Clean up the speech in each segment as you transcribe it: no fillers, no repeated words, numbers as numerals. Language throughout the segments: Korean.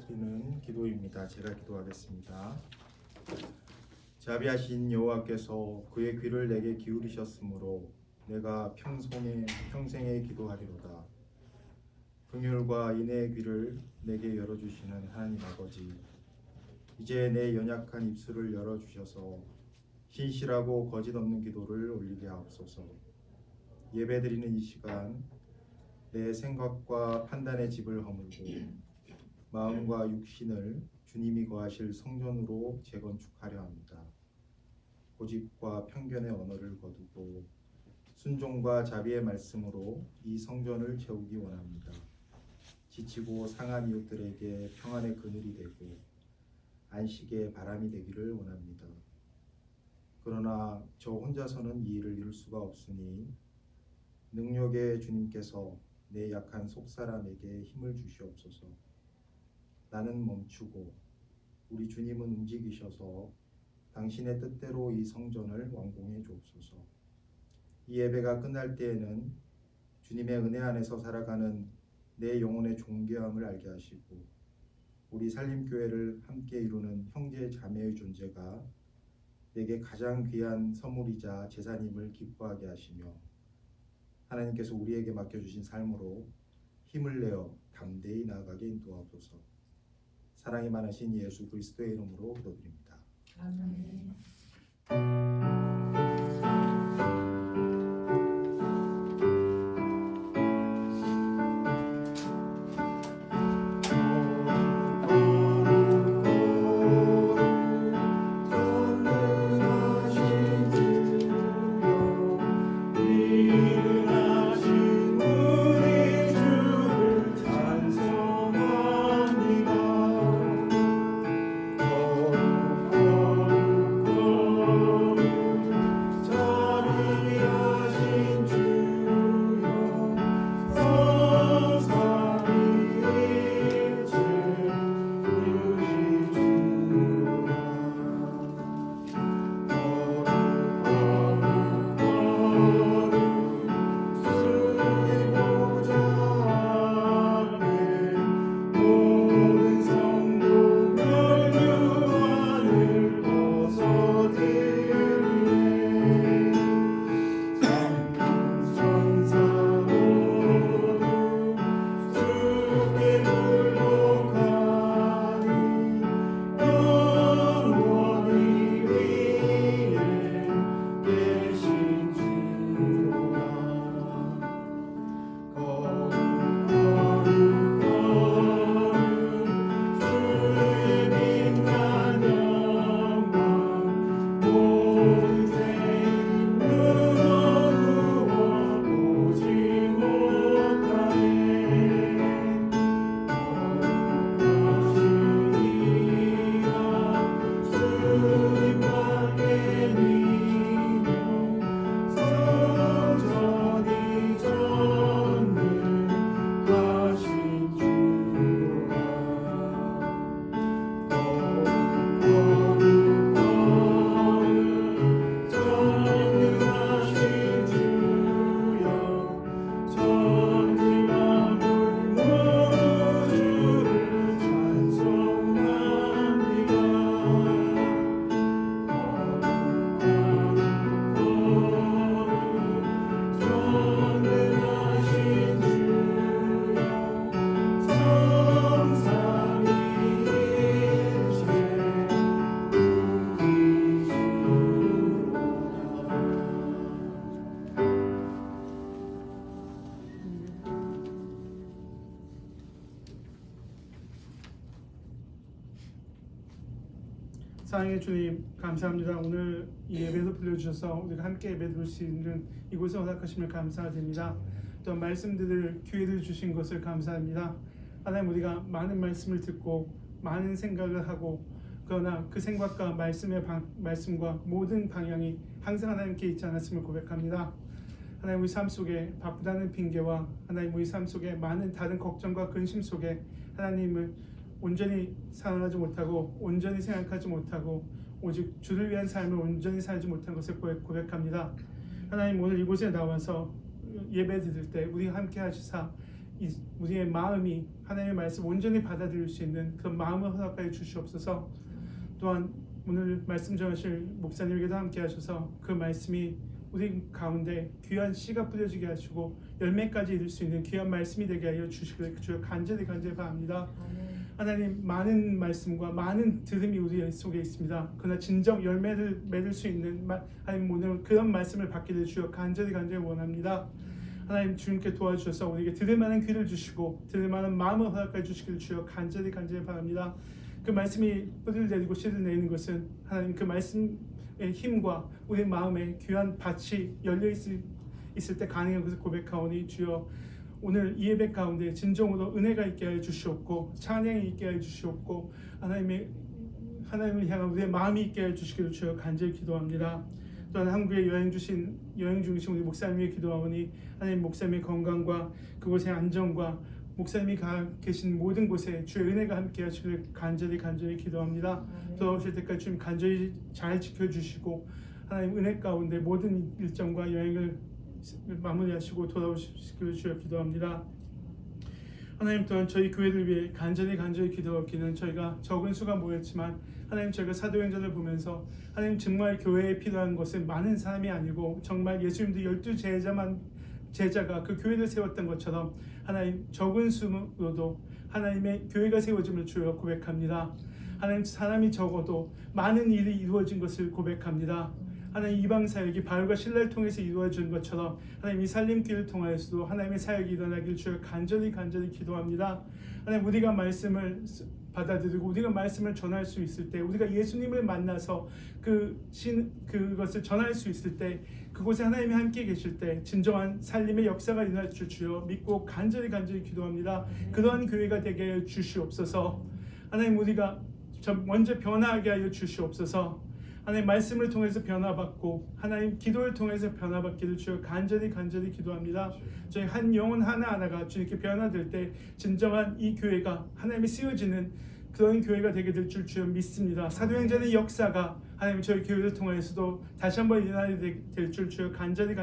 드리는 기도입니다. 제가 기도하겠습니다. 자비하신 여호와께서 그의 귀를 내게 기울이셨으므로 내가 평생에 기도하리로다. 긍휼과 인애의 귀를 내게 열어주시는 하나님 아버지, 이제 내 연약한 입술을 열어주셔서 신실하고 거짓 없는 기도를 올리게 하옵소서. 예배드리는 이 시간 내 생각과 판단의 집을 허물고 마음과 육신을 주님이 거하실 성전으로 재건축하려 합니다. 고집과 편견의 언어를 거두고 순종과 자비의 말씀으로 이 성전을 채우기 원합니다. 지치고 상한 이웃들에게 평안의 그늘이 되고 안식의 바람이 되기를 원합니다. 그러나 저 혼자서는 이 일을 이룰 수가 없으니 능력의 주님께서 내 약한 속사람에게 힘을 주시옵소서. 나는 멈추고 우리 주님은 움직이셔서 당신의 뜻대로 이 성전을 완공해 주옵소서. 이 예배가 끝날 때에는 주님의 은혜 안에서 살아가는 내 영혼의 존귀함을 알게 하시고 우리 살림교회를 함께 이루는 형제 자매의 존재가 내게 가장 귀한 선물이자 재산임을 기뻐하게 하시며 하나님께서 우리에게 맡겨주신 삶으로 힘을 내어 담대히 나아가게 인도하옵소서. 사랑이 많으신 예수 그리스도의 이름으로 기도드립니다. 아멘. 사랑의 주님, 감사합니다. 오늘 이 예배도 불러주셔서 우리가 함께 예배 드릴 수 있는 이곳에 허락하심을 감사드립니다. 또 말씀들을 기회를 주신 것을 감사합니다. 하나님, 우리가 많은 말씀을 듣고 많은 생각을 하고 그러나 그 생각과 말씀과 모든 방향이 항상 하나님께 있지 않았음을 고백합니다. 하나님, 우리 삶 속에 바쁘다는 핑계와 하나님 우리 삶 속에 많은 다른 걱정과 근심 속에 하나님을 온전히 사랑하지 못하고 온전히 생각하지 못하고 오직 주를 위한 삶을 온전히 살지 못한 것을 고백합니다. 하나님, 오늘 이곳에 나와서 예배 드릴 때 우리 함께 하시사 우리의 마음이 하나님의 말씀 온전히 받아들일 수 있는 그런 마음을 허락하여 주시옵소서. 또한 오늘 말씀 전하실 목사님에게도 함께 하셔서 그 말씀이 우리 가운데 귀한 씨가 뿌려지게 하시고 열매까지 이룰 수 있는 귀한 말씀이 되게 하여 주시기를 주여 간절히 바랍니다. 하나님, 많은 말씀과 많은 들음이 우리 속에 있습니다. 그러나 진정 열매를 맺을 수 있는 하나님 오늘 그런 말씀을 받기를 주여 간절히 원합니다. 하나님, 주님께 도와주셔서 우리에게 들을 만한 귀를 주시고 들을 만한 마음을 허락해 주시기를 주여 간절히 바랍니다. 그 말씀이 뿌리를 내리고 씨를 내리는 것은 하나님 그 말씀의 힘과 우리 마음에 귀한 밭이 열려 있을 때 가능한 것을 고백하오니 주여 오늘 이 예배 가운데 진정으로 은혜가 있게 하여 주시옵고 찬양이 있게 하여 주시옵고 하나님을 향한 우리의 마음이 있게 하여 주시기를 주여 간절히 기도합니다. 또한 한국에 여행 중이신 우리 목사님이 기도하오니 하나님 목사님의 건강과 그곳의 안정과 목사님이 계신 모든 곳에 주의 은혜가 함께 하시기를 간절히 기도합니다. 돌아오실 때까지 주님 간절히 잘 지켜주시고 하나님 은혜 가운데 모든 일정과 여행을 마무리하시고 돌아오시기를 주여 기도합니다. 하나님, 또한 저희 교회를 위해 간절히 기도하기는 저희가 적은 수가 모였지만 하나님, 저희가 사도행전을 보면서 하나님 정말 교회에 필요한 것은 많은 사람이 아니고 정말 예수님도 12 제자가 그 교회를 세웠던 것처럼 하나님 적은 수로도 하나님의 교회가 세워짐을 주여 고백합니다. 하나님, 사람이 적어도 많은 일이 이루어진 것을 고백합니다. 하나님, 이방 사역이 바울과 신라를 통해서 이루어진 것처럼 하나님 이 살림길을 통하여서도 하나님의 사역이 일어나길 주여 간절히 기도합니다. 하나님, 우리가 말씀을 받아들이고 우리가 말씀을 전할 수 있을 때, 우리가 예수님을 만나서 그것을 전할 수 있을 때, 그곳에 하나님이 함께 계실 때 진정한 살림의 역사가 일어날 줄 주여 믿고 간절히 기도합니다. 그러한 교회가 되게 하여 주시옵소서. 하나님, 우리가 먼저 변화하게 하여 주시옵소서. 하나님, 말씀을 통해서 변화받고 하나님 기도를 통해서 변화받기를 주여 간절히 기도합니다. 저희 한 영혼 하나하나가 주님께 변화될 때 진정한 이 교회가 하나님이 쓰여지는 그런 교회가 되게 될 줄 주여 믿습니다. 사도행전의 역사가 하나님 저희 교회를 통해서도 다시 한번 일어나게 될 줄 주여 간절히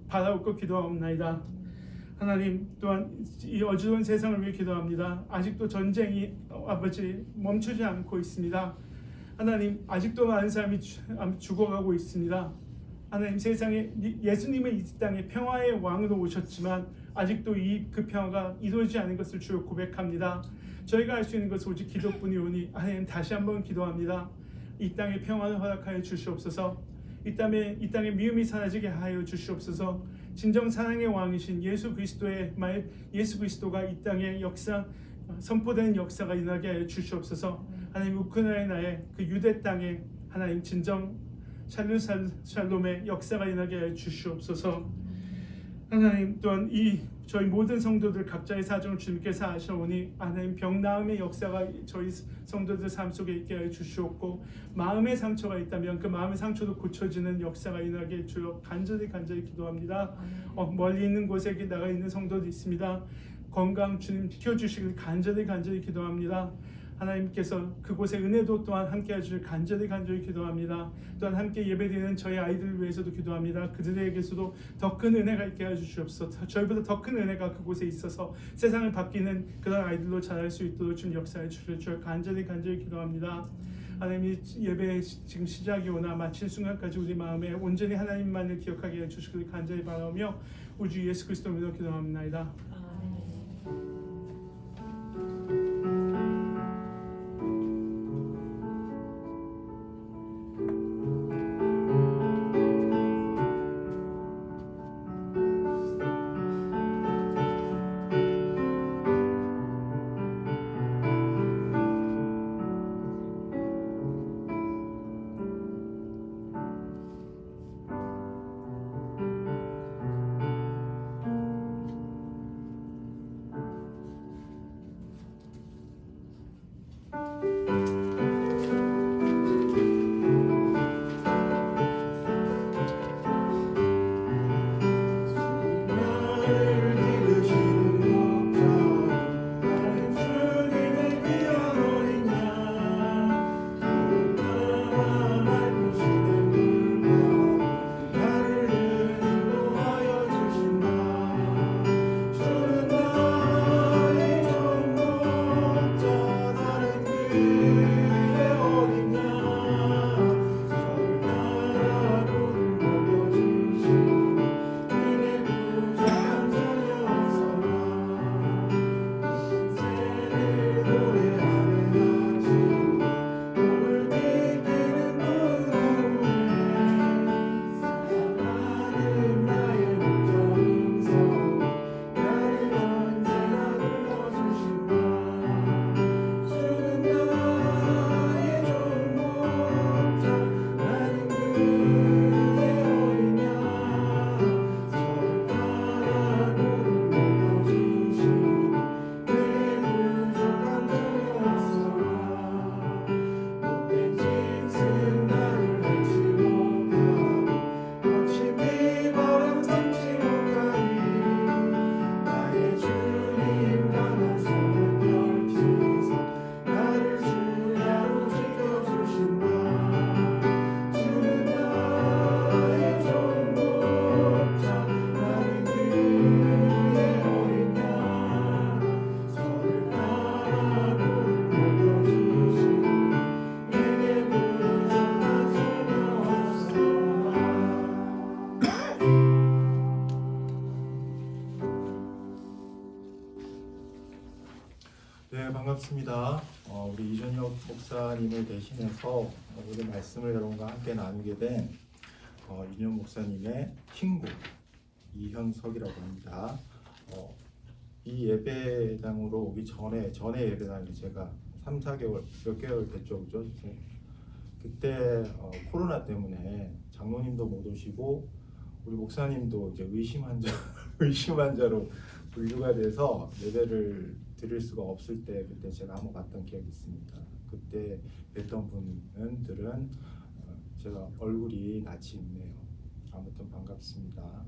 바라옵고 기도하옵나이다. 하나님, 또한 이 어지러운 세상을 위해 기도합니다. 아직도 전쟁이 아버지 멈추지 않고 있습니다. 하나님, 아직도 많은 사람이 죽어가고 있습니다. 하나님, 세상에 예수님은 이 땅에 평화의 왕으로 오셨지만 아직도 그 평화가 이루어지지 않은 것을 주여 고백합니다. 저희가 할 수 있는 것은 오직 기도뿐이오니 하나님 다시 한번 기도합니다. 이 땅에 평화를 허락하여 주시옵소서. 이 땅에 미움이 사라지게 하여 주시옵소서. 진정 사랑의 왕이신 예수 그리스도가 이 땅에 선포되는 역사가 일어나게 하여 주시옵소서. 하나님, 우크라이나의 그 유대 땅에 하나님 진정 샬롬의 역사가 일어나게 하여 주시옵소서. 하나님, 또한 저희 모든 성도들 각자의 사정을 주님께서 아시오니 하나님 병나음의 역사가 저희 성도들 삶 속에 있게 하여 주시옵고, 마음의 상처가 있다면 그 마음의 상처도 고쳐지는 역사가 일어나게 주여 간절히 기도합니다. 멀리 있는 곳에 나가 있는 성도도 있습니다. 건강 주님 지켜주시길 간절히 기도합니다. 하나님께서 그곳에 은혜도 또한 함께 하시길 간절히 기도합니다. 또한 함께 예배드리는 저희 아이들을 위해서도 기도합니다. 그들에게서도 더 큰 은혜가 있게 해주시옵소서. 저희보다 더 큰 은혜가 그곳에 있어서 세상을 바뀌는 그런 아이들로 자랄 수 있도록 좀 역사해 주시옵소서. 간절히 기도합니다. 하나님, 예배 지금 시작이 오나 마칠 순간까지 우리 마음에 온전히 하나님만을 기억하게 해주시길 간절히 바라오며 우주 예수 그리스도 믿어 기도합니다. 반갑습니다. 우리 이준혁 목사님을 대신해서 오늘 말씀을 여러분과 함께 나누게 된 이준혁 목사님의 친구 이현석이라고 합니다. 이 예배당으로 오기 전에 예배당이 제가 3, 4개월 몇 개월 됐죠, 그죠? 그때 코로나 때문에 장로님도 못 오시고 우리 목사님도 이제 의심 환자로 분류가 돼서 예배를 드릴 수가 없을 때 그때 제가 한번 봤던 기억이 있습니다. 그때 뵀던 분들은 제가 얼굴이 낯이 익네요. 아무튼 반갑습니다.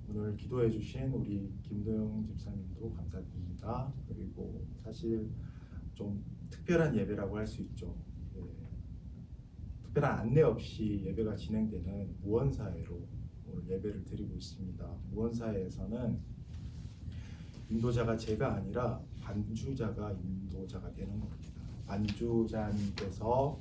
오늘 기도해 주신 우리 김도영 집사님도 감사드립니다. 그리고 사실 좀 특별한 예배라고 할 수 있죠. 예. 특별한 안내 없이 예배가 진행되는 무언사회로 오늘 예배를 드리고 있습니다. 무언사회에서는 인도자가 제가 아니라 반주자가 인도자가 되는 겁니다. 반주자님께서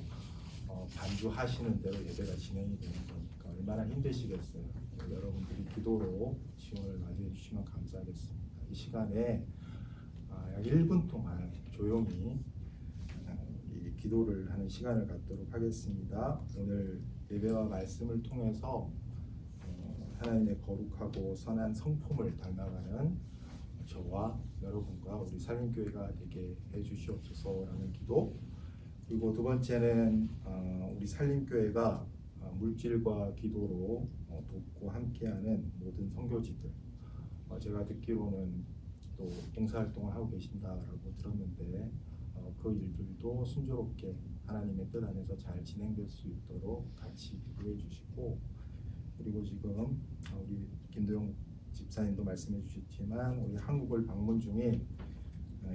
반주하시는 대로 예배가 진행이 되는 거니까 얼마나 힘드시겠어요. 여러분들이 기도로 지원을 많이 해주시면 감사하겠습니다. 이 시간에 약 1분 동안 조용히 이 기도를 하는 시간을 갖도록 하겠습니다. 오늘 예배와 말씀을 통해서 하나님의 거룩하고 선한 성품을 닮아가는 저와 여러분과 우리 살림교회가 되게 해주시옵소서라는 기도, 그리고 두 번째는 우리 살림교회가 물질과 기도로 돕고 함께하는 모든 선교지들, 제가 듣기로는 또 봉사활동을 하고 계신다라고 들었는데 그 일들도 순조롭게 하나님의 뜻 안에서 잘 진행될 수 있도록 같이 기도해 주시고, 그리고 지금 우리 김도영 집사님도 말씀해 주셨지만 우리 한국을 방문 중인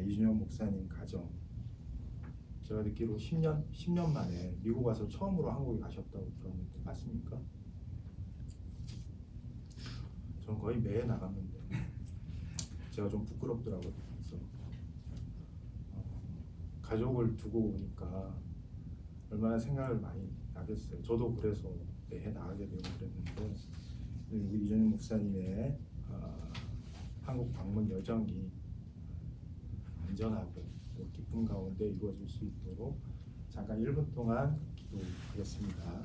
이준혁 목사님 가정, 제가 듣기로 10년 만에 미국 와서 처음으로 한국에 가셨다고 들었는데 맞습니까? 저는 거의 매해 나갔는데 제가 좀 부끄럽더라고요. 그래서 가족을 두고 오니까 얼마나 생각을 많이 나겠어요. 저도 그래서 매해 나가게 되고 그랬는데 우리 이준혁 목사님의 한국 방문 여정이 안전하고 기쁨 가운데 이루어질 수 있도록 잠깐 1분 동안 기도하겠습니다.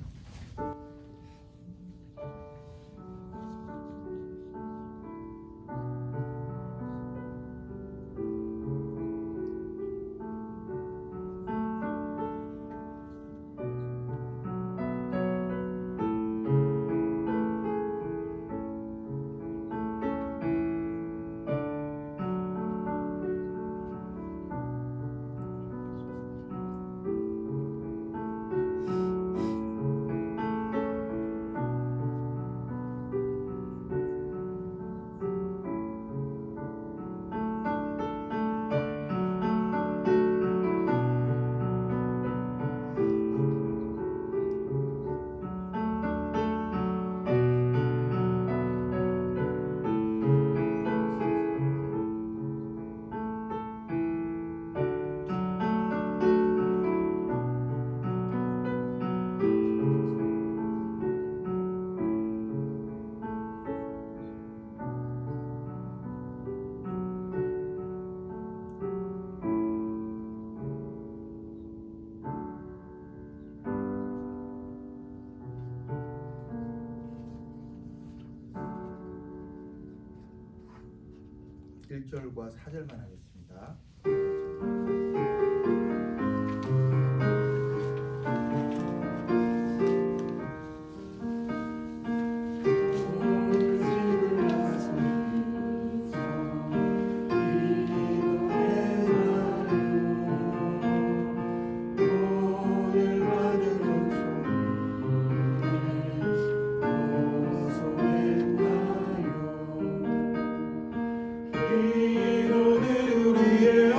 일 1절과 4절만 하겠습니다. 오늘 우리의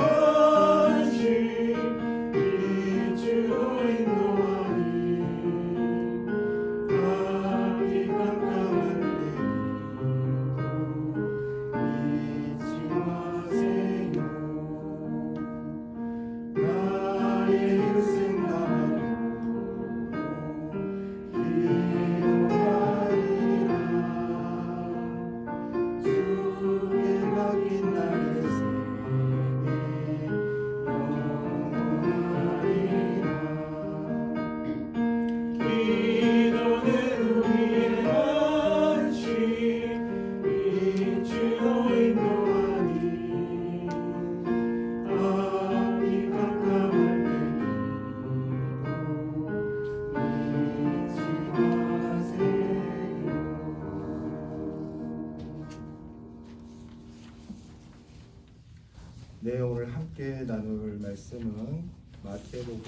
네, 오늘 함께 나눌 말씀은 마태복음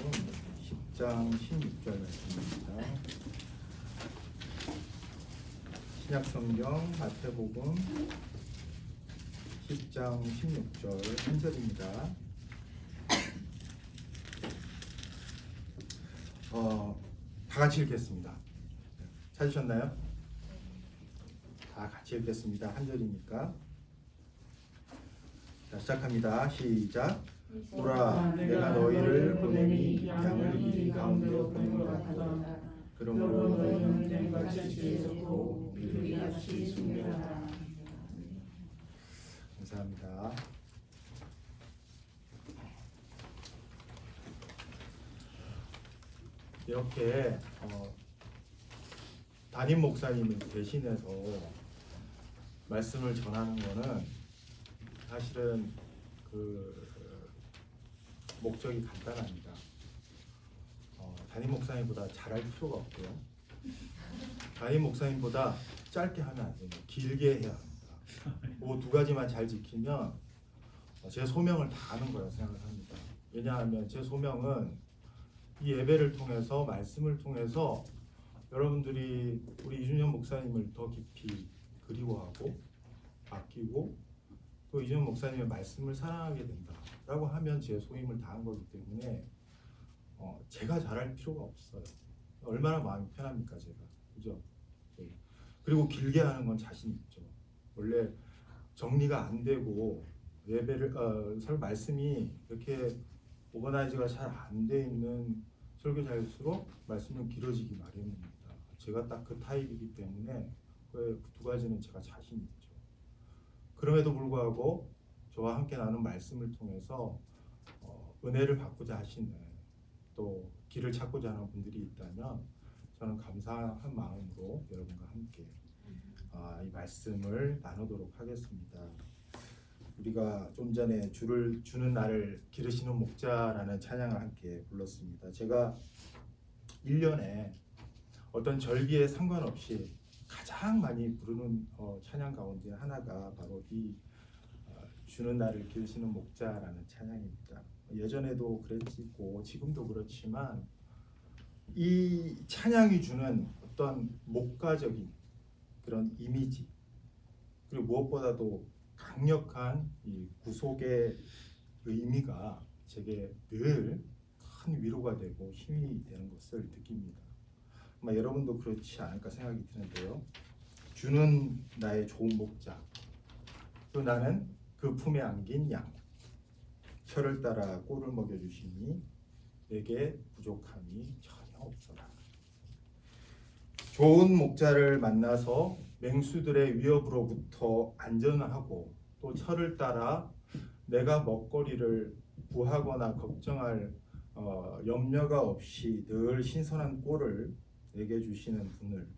10장 16절 말씀입니다. 신약성경 마태복음 10장 16절 한 절입니다. 다 같이 읽겠습니다. 찾으셨나요? 다 같이 읽겠습니다. 한 절이니까. 자, 시작합니다. 시작. 보라, 내가 너희를 보내니 양을 이리 가운데로 보낸 것 같도다. 그러므로 너희는 뱀같이 뒤에 섰고 비둘기같이 순교하라. 감사합니다. 이렇게 담임 목사님을 대신해서 말씀을 전하는 거는 사실은 그 목적이 간단합니다. 담임 목사님보다 잘할 필요가 없고요. 담임 목사님보다 짧게 하면 안 됩니다. 길게 해야 합니다. 그 두 가지만 잘 지키면 제 소명을 다 하는 거라고 생각합니다. 왜냐하면 제 소명은 이 예배를 통해서 말씀을 통해서 여러분들이 우리 이준현 목사님을 더 깊이 그리워하고 아끼고 또 이준현 목사님의 말씀을 사랑하게 된다라고 하면 제 소임을 다한 거기 때문에 제가 잘할 필요가 없어요. 얼마나 마음이 편합니까 제가, 그죠? 네. 그리고 길게 하는 건 자신 있죠. 원래 정리가 안 되고 예배를 말씀이 이렇게 오거나이즈가 잘 안 돼 있는 설교자일수록 말씀은 길어지기 마련입니다. 제가 딱 그 타입이기 때문에 그 두 가지는 제가 자신 있죠. 그럼에도 불구하고 저와 함께 나눈 말씀을 통해서 은혜를 받고자 하시는 또 길을 찾고자 하는 분들이 있다면 저는 감사한 마음으로 여러분과 함께 이 말씀을 나누도록 하겠습니다. 우리가 좀 전에 주를 주는 나를 기르시는 목자라는 찬양을 함께 불렀습니다. 제가 1년에 어떤 절기에 상관없이 가장 많이 부르는 찬양 가운데 하나가 바로 이 주는 나를 기르시는 목자라는 찬양입니다. 예전에도 그랬고 지금도 그렇지만 이 찬양이 주는 어떤 목가적인 그런 이미지, 그리고 무엇보다도 강력한 이 구속의 의미가 제게 늘 큰 위로가 되고 힘이 되는 것을 느낍니다. 아마 여러분도 그렇지 않을까 생각이 드는데요. 주는 나의 좋은 목자, 또 나는 그 품에 안긴 양, 혀를 따라 꼴을 먹여주시니 내게 부족함이 전혀 없어라. 좋은 목자를 만나서 맹수들의 위협으로부터 안전하고 또 혀를 따라 내가 먹거리를 구하거나 걱정할 염려가 없이 늘 신선한 꼴을 내게 주시는 분을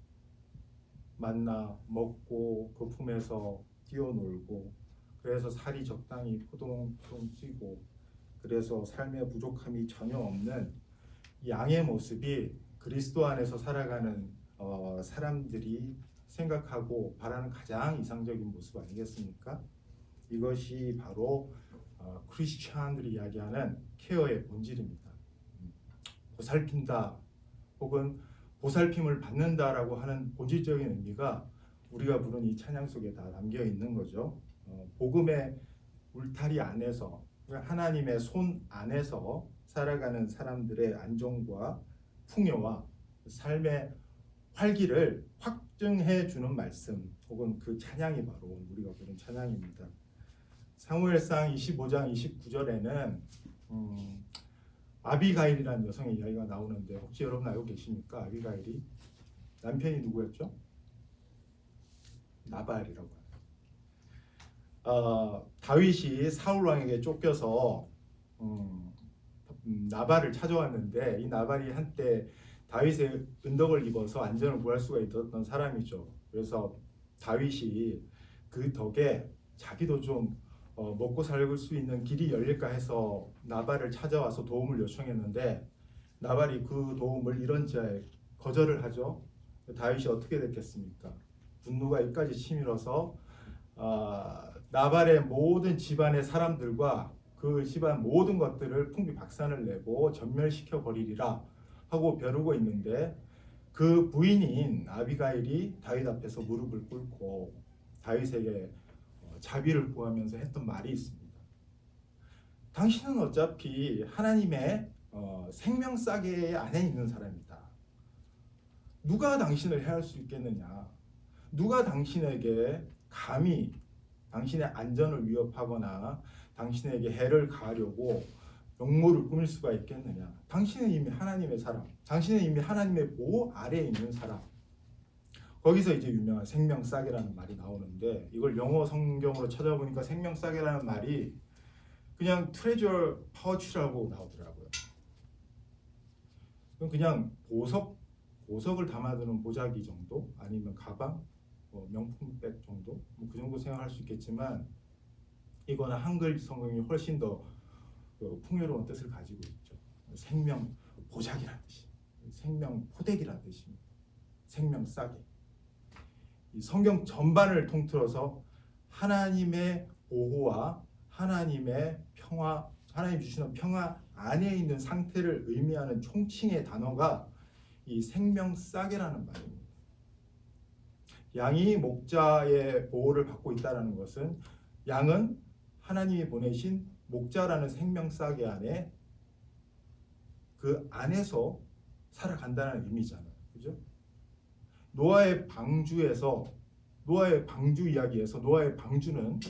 만나 먹고 그 품에서 뛰어놀고 그래서 살이 적당히 포동포동 찌고 그래서 삶의 부족함이 전혀 없는 양의 모습이 그리스도 안에서 살아가는 사람들이 생각하고 바라는 가장 이상적인 모습 아니겠습니까? 이것이 바로 크리스찬들이 이야기하는 케어의 본질입니다. 보살핀다 혹은 보살핌을 받는다라고 하는 본질적인 의미가 우리가 부른 이 찬양 속에 다 담겨 있는 거죠. 복음의 울타리 안에서 하나님의 손 안에서 살아가는 사람들의 안정과 풍요와 삶의 활기를 확증해 주는 말씀 혹은 그 찬양이 바로 우리가 부른 찬양입니다. 사무엘상 25장 29절에는 아비가일이라는 여성의 이야기가 나오는데 혹시 여러분 알고 계십니까? 아비가일이 남편이 누구였죠? 나발이라고 합니다. 다윗이 사울 왕에게 쫓겨서 나발을 찾아왔는데 이 나발이 한때 다윗의 은덕을 입어서 안전을 구할 수가 있었던 사람이죠. 그래서 다윗이 그 덕에 자기도 좀 먹고 살 수 있는 길이 열릴까 해서 나발을 찾아와서 도움을 요청했는데 나발이 그 도움을 이런저에 거절을 하죠. 다윗이 어떻게 됐겠습니까? 분노가 이까지 치밀어서 나발의 모든 집안의 사람들과 그 집안 모든 것들을 풍비박산을 내고 전멸시켜 버리리라 하고 벼르고 있는데 그 부인인 아비가일이 다윗 앞에서 무릎을 꿇고 다윗에게 자비를 구하면서 했던 말이 있습니다. 당신은 어차피 하나님의 생명싸개의 안에 있는 사람이다. 누가 당신을 해할 수 있겠느냐? 누가 당신에게 감히 당신의 안전을 위협하거나 당신에게 해를 가하려고 역모를 꾸밀 수가 있겠느냐? 당신은 이미 하나님의 사람, 당신은 이미 하나님의 보호 아래에 있는 사람. 거기서 이제 유명한 생명싸개라는 말이 나오는데 이걸 영어 성경으로 찾아보니까 생명싸개라는 말이 그냥 트레저 파우치라고 나오더라고요. 그냥 보석을 담아두는 보자기 정도, 아니면 가방, 명품백 정도, 그 정도 생각할 수 있겠지만 이거는 한글 성경이 훨씬 더 풍요로운 뜻을 가지고 있죠. 생명 보자기라는 뜻이, 생명 포대기라는 뜻입니다. 생명 싸개. 이 성경 전반을 통틀어서 하나님의 보호와 하나님의 평화, 하나님 주시는 평화 안에 있는 상태를 의미하는 총칭의 단어가 이 생명 싸개라는 말입니다. 양이 목자의 보호를 받고 있다는 것은 양은 하나님이 보내신 목자라는 생명 싸개 안에 그 안에서 살아간다는 의미잖아요. 그죠? 노아의 방주 이야기에서 노아의 방주는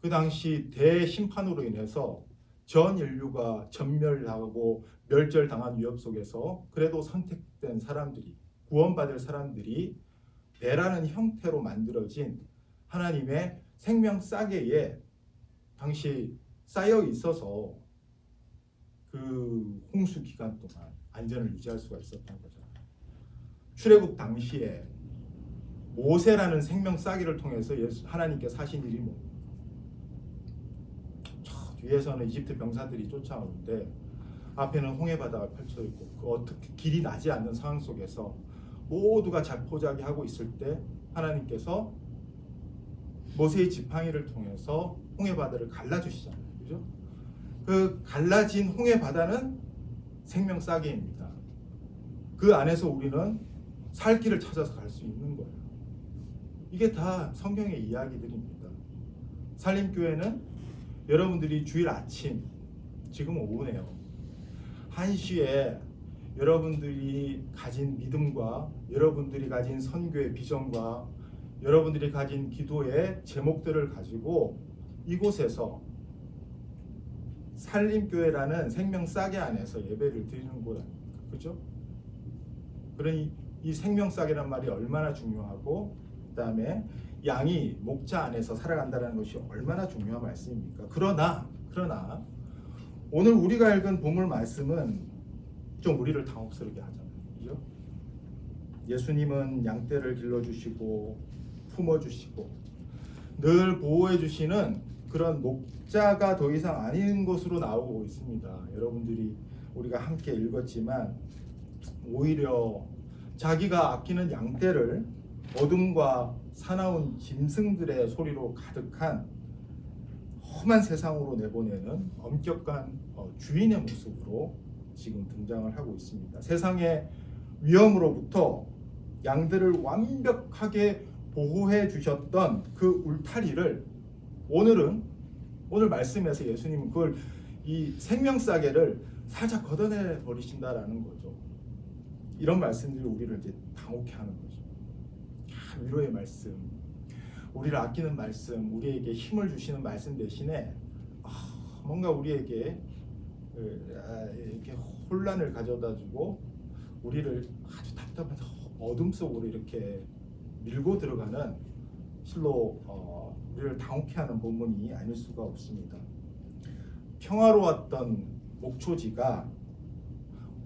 그 당시 대심판으로 인해서 전 인류가 전멸하고 멸절당한 위협 속에서 그래도 선택된 사람들이, 구원받을 사람들이 배라는 형태로 만들어진 하나님의 생명 싸개에 당시 쌓여 있어서 그 홍수 기간 동안 안전을 유지할 수가 있었던 거죠. 출애굽 당시에 모세라는 생명 싸개를 통해서 하나님께서 하신 일이 뭡니까? 뒤에서는 이집트 병사들이 쫓아오는데 앞에는 홍해 바다가 펼쳐 있고 어떻게 길이 나지 않는 상황 속에서 모두가 자포자기하고 있을 때 하나님께서 모세의 지팡이를 통해서 홍해 바다를 갈라주시잖아요. 그죠? 그 갈라진 홍해 바다는 생명 싸개입니다. 그 안에서 우리는 살 길을 찾아서 갈 수 있는 거예요. 이게 다 성경의 이야기들입니다. 산림교회는 여러분들이 주일 아침, 지금 오후네요, 1시에 여러분들이 가진 믿음과 여러분들이 가진 선교의 비전과 여러분들이 가진 기도의 제목들을 가지고 이곳에서 산림교회라는 생명 싸개 안에서 예배를 드리는 곳 아닙니까? 그죠? 그러니 이 생명 싸개란 말이 얼마나 중요하고 그 다음에 양이 목자 안에서 살아간다는 것이 얼마나 중요한 말씀입니까? 그러나 오늘 우리가 읽은 본문 말씀은 좀 우리를 당혹스럽게 하잖아요. 그죠? 예수님은 양떼를 길러주시고 품어주시고 늘 보호해주시는 그런 목자가 더 이상 아닌 것으로 나오고 있습니다. 여러분들이 우리가 함께 읽었지만 오히려 자기가 아끼는 양떼를 어둠과 사나운 짐승들의 소리로 가득한 험한 세상으로 내보내는 엄격한 주인의 모습으로 지금 등장을 하고 있습니다. 세상의 위험으로부터 양들을 완벽하게 보호해 주셨던 그 울타리를 오늘 말씀에서 예수님은 그걸 이 생명싸개를 살짝 걷어내 버리신다라는 거죠. 이런 말씀들이 우리를 이제 당혹해 하는 거죠. 위로의 말씀, 우리를 아끼는 말씀, 우리에게 힘을 주시는 말씀 대신에 뭔가 우리에게 이렇게 혼란을 가져다주고 우리를 아주 답답한 어둠 속으로 이렇게 밀고 들어가는 실로 우리를 당혹해 하는 본문이 아닐 수가 없습니다. 평화로웠던 목초지가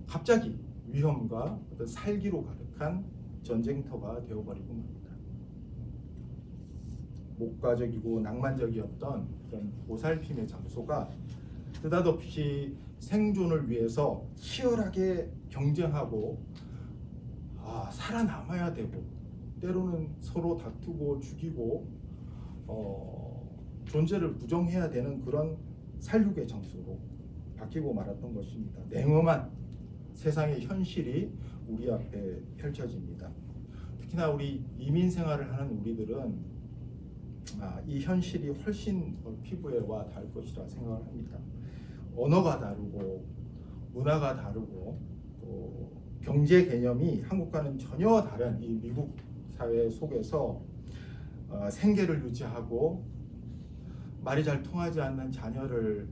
갑자기 위험과 어떤 살기로 가득한 전쟁터가 되어버리고 맙니다. 목가적이고 낭만적이었던 그런 보살핌의 장소가 느닷없이 생존을 위해서 치열하게 경쟁하고 살아남아야 되고 때로는 서로 다투고 죽이고 존재를 부정해야 되는 그런 살육의 장소로 바뀌고 말았던 것입니다. 냉엄한 세상의 현실이 우리 앞에 펼쳐집니다. 특히나 우리 이민 생활을 하는 우리들은 이 현실이 훨씬 피부에 와 닿을 것이라 생각을 합니다. 언어가 다르고 문화가 다르고 또 경제 개념이 한국과는 전혀 다른 이 미국 사회 속에서 생계를 유지하고 말이 잘 통하지 않는 자녀를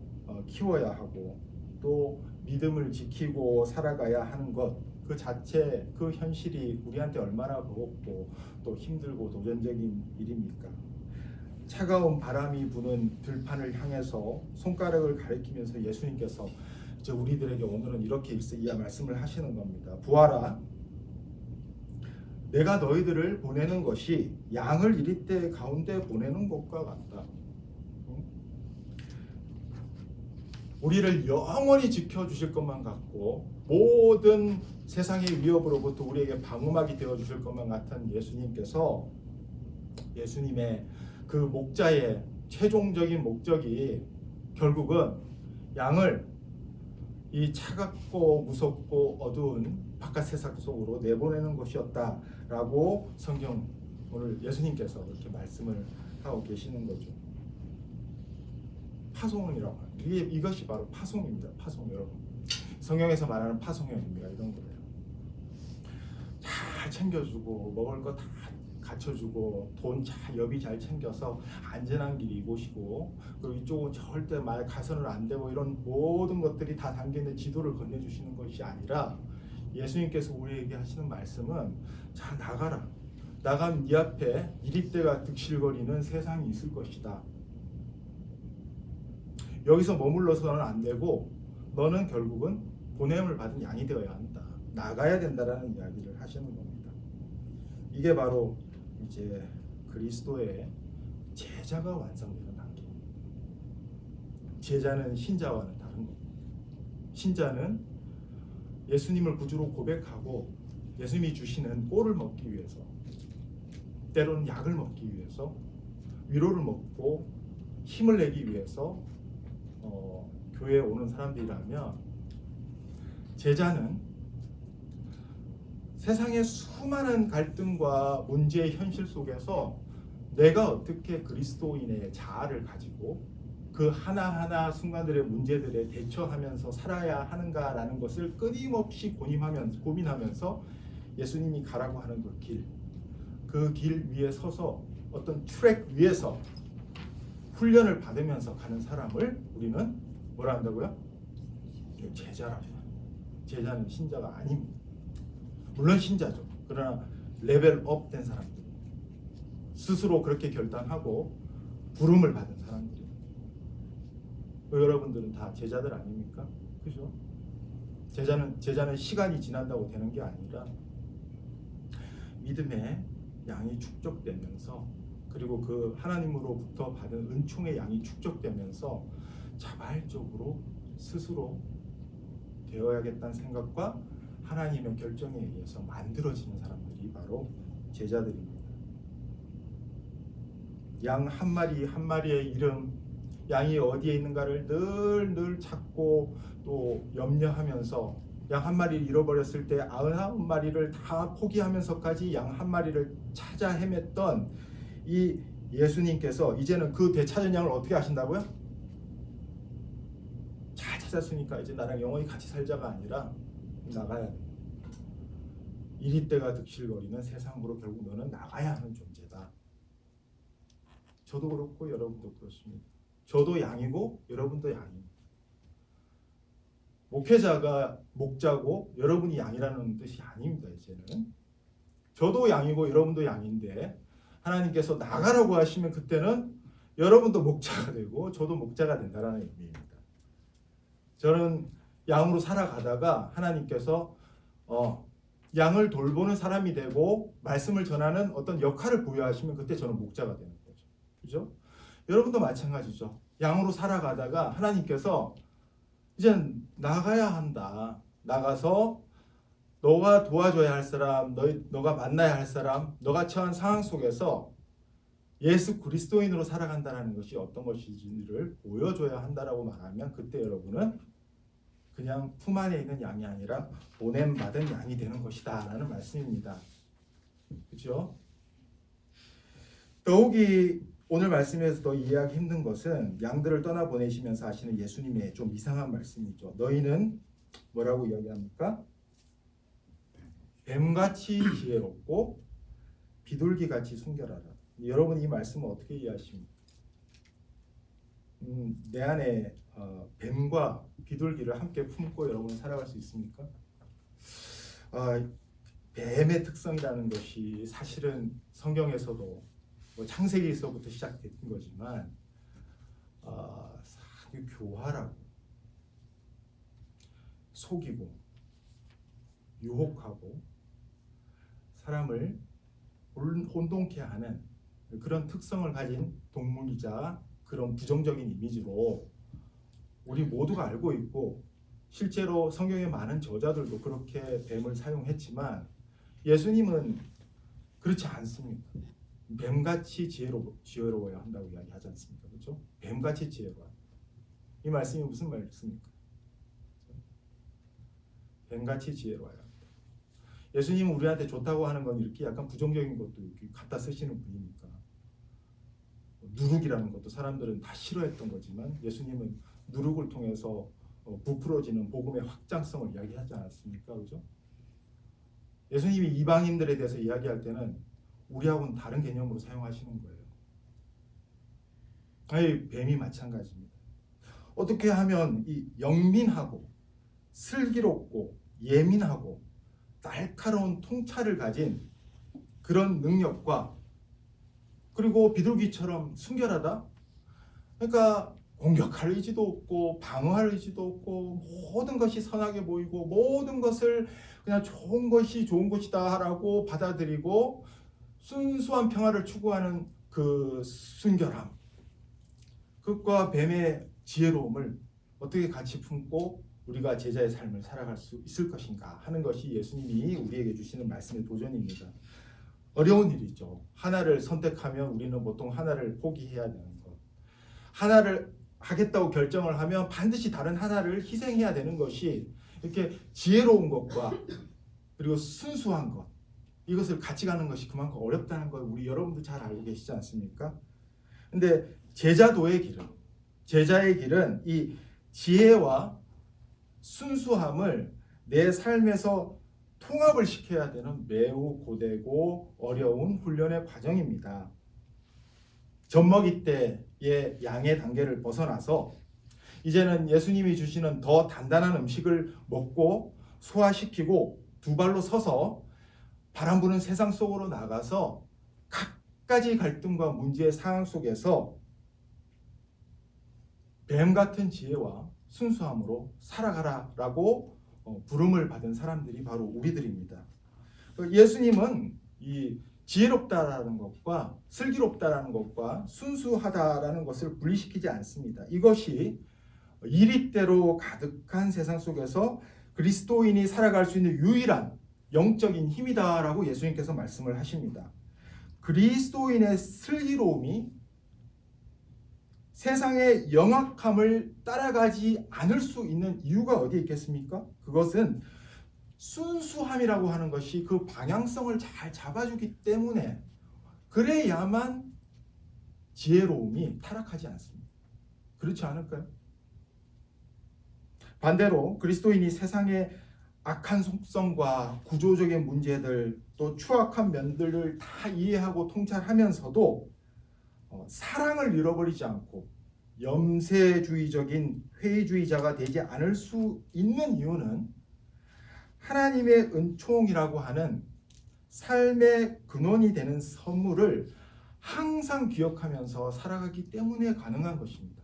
키워야 하고 또 믿음을 지키고 살아가야 하는 것 그 자체 그 현실이 우리한테 얼마나 버겁고 또 힘들고 도전적인 일입니까? 차가운 바람이 부는 들판을 향해서 손가락을 가리키면서 예수님께서 이제 우리들에게 오늘은 이렇게 이 말씀을 하시는 겁니다. 보아라, 내가 너희들을 보내는 것이 양을 이리떼 가운데 보내는 것과 같다. 우리를 영원히 지켜주실 것만 같고 모든 세상의 위협으로부터 우리에게 방어막이 되어주실 것만 같은 예수님께서 예수님의 그 목자의 최종적인 목적이 결국은 양을 이 차갑고 무섭고 어두운 바깥 세상 속으로 내보내는 것이었다라고 성경 오늘 예수님께서 이렇게 말씀을 하고 계시는 거죠. 파송이라고 합니다. 이것이 바로 파송입니다. 파송 여러분. 성경에서 말하는 파송의 의미가 이런 거예요. 잘 챙겨주고 먹을 거 다 갖춰주고 돈 잘 여비 잘 챙겨서 안전한 길이 이곳이고 그리고 이쪽은 절대 말 가선을 안 되고 이런 모든 것들이 다 담겨있는 지도를 건네주시는 것이 아니라 예수님께서 우리에게 하시는 말씀은 자 나가라. 나가면 네 앞에 이리떼가 득실거리는 세상이 있을 것이다. 여기서 머물러서는 안 되고 너는 결국은 보냄을 받은 양이 되어야 한다. 나가야 된다라는 이야기를 하시는 겁니다. 이게 바로 이제 그리스도의 제자가 완성되는 단계입니다. 제자는 신자와는 다른 겁니다. 신자는 예수님을 구주로 고백하고 예수님이 주시는 꼴을 먹기 위해서 때로는 약을 먹기 위해서 위로를 먹고 힘을 내기 위해서 교회에 오는 사람들이라면 제자는 세상의 수많은 갈등과 문제의 현실 속에서 내가 어떻게 그리스도인의 자아를 가지고 그 하나하나 순간들의 문제들에 대처하면서 살아야 하는가라는 것을 끊임없이 고민하면서 예수님이 가라고 하는 그 길 위에 서서 어떤 트랙 위에서 훈련을 받으면서 가는 사람을 우리는 뭐라 한다고요? 제자라고. 제자는 신자가 아닙니다. 물론 신자죠. 그러나 레벨업 된 사람들, 스스로 그렇게 결단하고 부름을 받은 사람들이. 여러분들은 다 제자들 아닙니까? 그죠? 제자는 시간이 지난다고 되는 게 아니라 믿음의 양이 축적되면서 그리고 그 하나님으로부터 받은 은총의 양이 축적되면서 자발적으로 스스로 되어야겠다는 생각과 하나님의 결정에 의해서 만들어지는 사람들이 바로 제자들입니다. 양 한 마리 한 마리의 이름, 양이 어디에 있는가를 늘 찾고 또 염려하면서 양 한 마리를 잃어버렸을 때 99마리를 다 포기하면서까지 양 한 마리를 찾아 헤맸던 이 예수님께서 이제는 그 되찾은 양을 어떻게 하신다고요? 잘 찾았으니까 이제 나랑 영원히 같이 살자가 아니라 나가야 돼. 이리떼가 득실거리는 세상으로 결국 너는 나가야 하는 존재다. 저도 그렇고 여러분도 그렇습니다. 저도 양이고 여러분도 양입니다. 목회자가 목자고 여러분이 양이라는 뜻이 아닙니다. 이제는 저도 양이고 여러분도 양인데 하나님께서 나가라고 하시면 그때는 여러분도 목자가 되고 저도 목자가 된다는 의미입니다. 저는 양으로 살아가다가 하나님께서 양을 돌보는 사람이 되고 말씀을 전하는 어떤 역할을 부여하시면 그때 저는 목자가 되는 거죠. 그죠? 여러분도 마찬가지죠. 양으로 살아가다가 하나님께서 이제 나가야 한다. 나가서 너가 도와줘야 할 사람, 너가 만나야 할 사람, 너가 처한 상황 속에서 예수 그리스도인으로 살아간다는 것이 어떤 것인지를 보여줘야 한다라고 말하면 그때 여러분은 그냥 품 안에 있는 양이 아니라 보냄받은 양이 되는 것이다 라는 말씀입니다. 그렇죠? 더욱이 오늘 말씀에서 더 이해하기 힘든 것은 양들을 떠나보내시면서 하시는 예수님의 좀 이상한 말씀이죠. 너희는 뭐라고 이야기합니까? 뱀같이 지혜롭고 비둘기같이 순결하라. 여러분 이 말씀을 어떻게 이해하십니까? 내 안에 뱀과 비둘기를 함께 품고 여러분 살아갈 수 있습니까? 뱀의 특성이라는 것이 사실은 성경에서도 뭐 창세기에서부터 시작된 거지만 상당히 교활하고 속이고 유혹하고 사람을 혼동케 하는 그런 특성을 가진 동물이자 그런 부정적인 이미지로 우리 모두가 알고 있고 실제로 성경의 많은 저자들도 그렇게 뱀을 사용했지만 예수님은 그렇지 않습니다. 뱀같이 지혜로워야 한다고 이야기하지 않습니까? 그렇죠? 뱀같이 지혜로워. 이 말씀이 무슨 말씀입니까? 뱀같이 지혜로워야 합니다. 예수님은 우리한테 좋다고 하는 건 이렇게 약간 부정적인 것도 이렇게 갖다 쓰시는 분이니까 누룩이라는 것도 사람들은 다 싫어했던 거지만 예수님은 누룩을 통해서 부풀어지는 복음의 확장성을 이야기하지 않았습니까? 그죠? 예수님이 이방인들에 대해서 이야기할 때는 우리하고는 다른 개념으로 사용하시는 거예요. 아니, 뱀이 마찬가지입니다. 어떻게 하면 이 영민하고 슬기롭고 예민하고 날카로운 통찰을 가진 그런 능력과 그리고 비둘기처럼 순결하다? 그러니까 공격할 의지도 없고 방어할 의지도 없고 모든 것이 선하게 보이고 모든 것을 그냥 좋은 것이 좋은 것이다 라고 받아들이고 순수한 평화를 추구하는 그 순결함, 그것과 뱀의 지혜로움을 어떻게 같이 품고 우리가 제자의 삶을 살아갈 수 있을 것인가 하는 것이 예수님이 우리에게 주시는 말씀의 도전입니다. 어려운 일이죠. 하나를 선택하면 우리는 보통 하나를 포기해야 되는 것. 하나를 하겠다고 결정을 하면 반드시 다른 하나를 희생해야 되는 것이 이렇게 지혜로운 것과 그리고 순수한 것, 이것을 같이 가는 것이 그만큼 어렵다는 걸 우리 여러분도 잘 알고 계시지 않습니까? 근데 제자의 길은 이 지혜와 순수함을 내 삶에서 통합을 시켜야 되는 매우 고되고 어려운 훈련의 과정입니다. 젖먹이 때의 양의 단계를 벗어나서 이제는 예수님이 주시는 더 단단한 음식을 먹고 소화시키고 두 발로 서서 바람 부는 세상 속으로 나가서 갖가지 갈등과 문제의 상황 속에서 뱀 같은 지혜와 순수함으로 살아가라라고 부름을 받은 사람들이 바로 우리들입니다. 예수님은 이 지혜롭다라는 것과 슬기롭다라는 것과 순수하다라는 것을 분리시키지 않습니다. 이것이 이리대로 가득한 세상 속에서 그리스도인이 살아갈 수 있는 유일한 영적인 힘이다라고 예수님께서 말씀을 하십니다. 그리스도인의 슬기로움이 세상의 영악함을 따라가지 않을 수 있는 이유가 어디에 있겠습니까? 그것은 순수함이라고 하는 것이 그 방향성을 잘 잡아주기 때문에 그래야만 지혜로움이 타락하지 않습니다. 그렇지 않을까요? 반대로 그리스도인이 세상의 악한 속성과 구조적인 문제들 또 추악한 면들을 다 이해하고 통찰하면서도 사랑을 잃어버리지 않고 염세주의적인 회의주의자가 되지 않을 수 있는 이유는 하나님의 은총이라고 하는 삶의 근원이 되는 선물을 항상 기억하면서 살아가기 때문에 가능한 것입니다.